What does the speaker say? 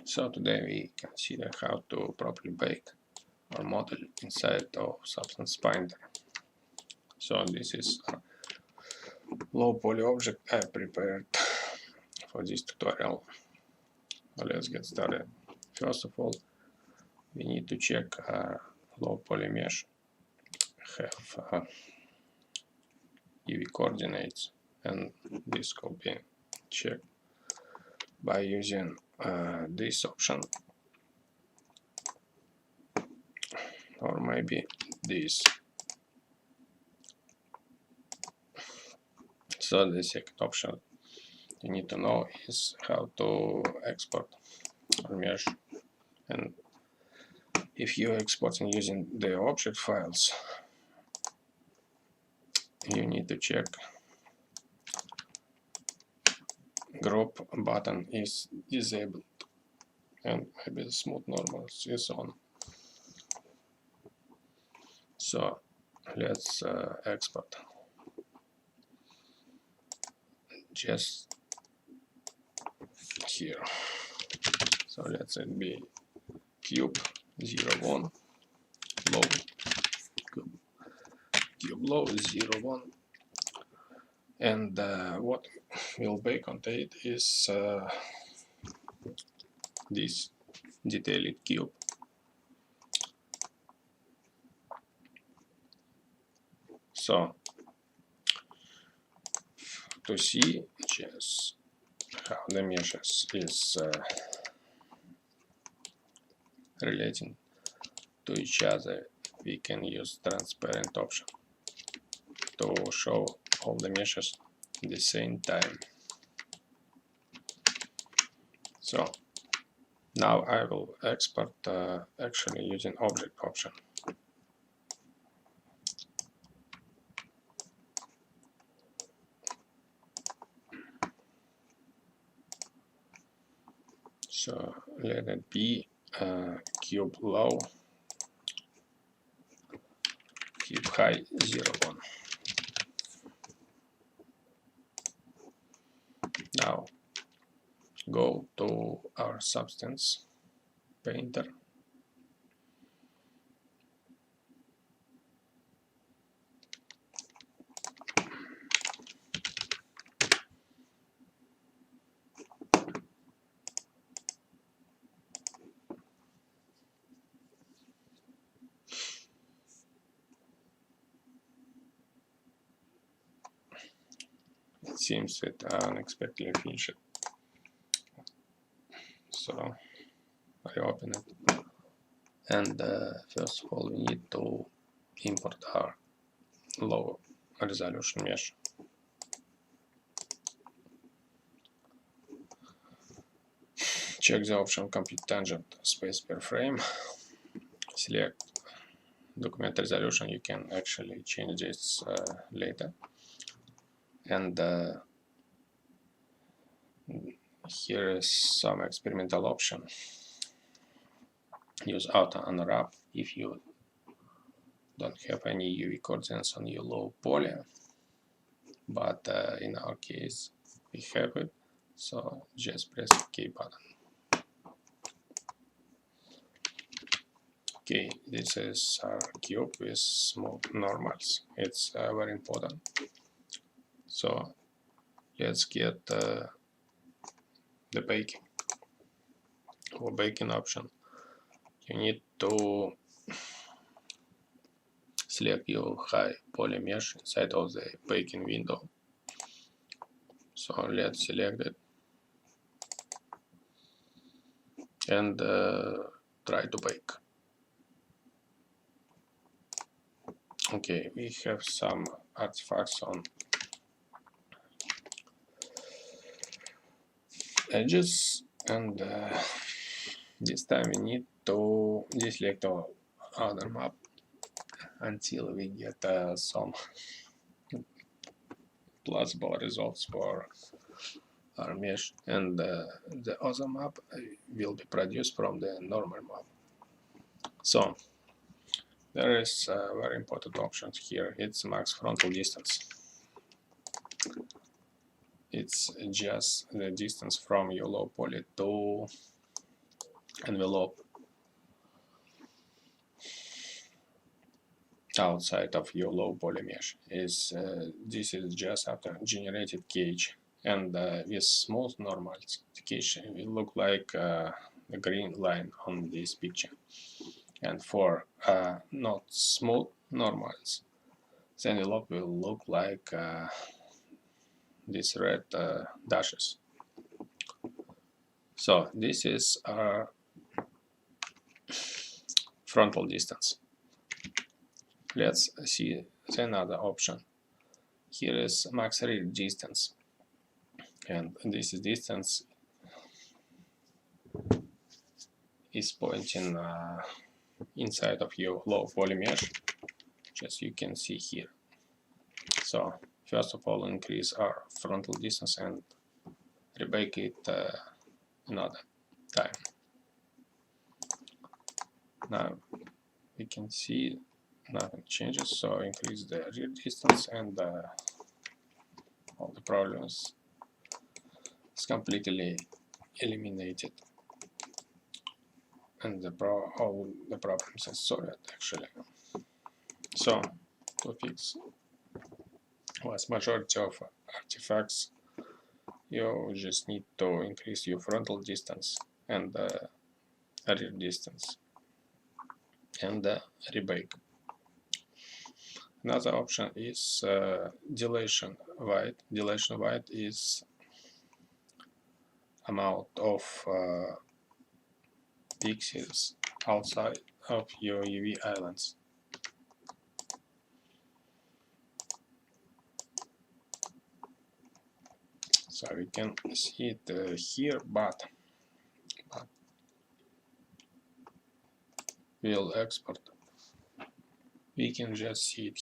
So today we consider how to properly bake our model inside of Substance Painter. So this is a low poly object I prepared for this tutorial. Let's get started. First of all, we need to check low poly mesh have UV coordinates, and this could be checked by using this option, or maybe this. So the second option you need to know is how to export our mesh, and if you're exporting using the object files, you need to check group button is disabled and maybe the smooth normals is on. So let's export. Just here. So let's be cube 0 1 low, cube low 0 1, and what will bake on it is this detailed cube. So to see just how the meshes is relating to each other, we can use transparent option to show all the meshes at the same time. So now I will export actually using object option. So let it be cube low, cube high 0 1. Now go to our Substance Painter. It seems it unexpectedly finished. So I open it, and first of all we need to import our low resolution mesh. Check the option Complete Tangent Space Per Frame. Select Document Resolution. You can actually change this later. And here is some experimental option. Use Auto Unwrap if you don't have any UV coordinates on your low poly, but in our case we have it, so just press OK button. Okay, this is our cube with smooth normals. It's very important. So let's get the baking. For baking option, you need to select your high poly mesh inside of the baking window. So let's select it and try to bake. Okay, we have some artifacts on edges, and this time we need to deselect our other map until we get some plausible results for our mesh, and the other map will be produced from the normal map. So there is very important options here. It's max frontal distance. It's just the distance from your low poly to envelope outside of your low poly mesh is this is just after generated cache, and with smooth normals, the cache will look like the green line on this picture, and for not smooth normals, the envelope will look like these red dashes. So this is frontal distance. Let's see the another option. Here is max read distance, and this distance is pointing inside of your low poly mesh, as you can see here. So first of all, increase our frontal distance and rebake it another time. Now we can see nothing changes, so increase the rear distance, and all the problems is completely eliminated, and all the problems are solved actually. So to fix vast majority of artifacts, you just need to increase your frontal distance and rear distance and rebake. Another option is dilation width. Dilation width is amount of pixels outside of your UV islands. So we can see it here, but we'll export. We can just see it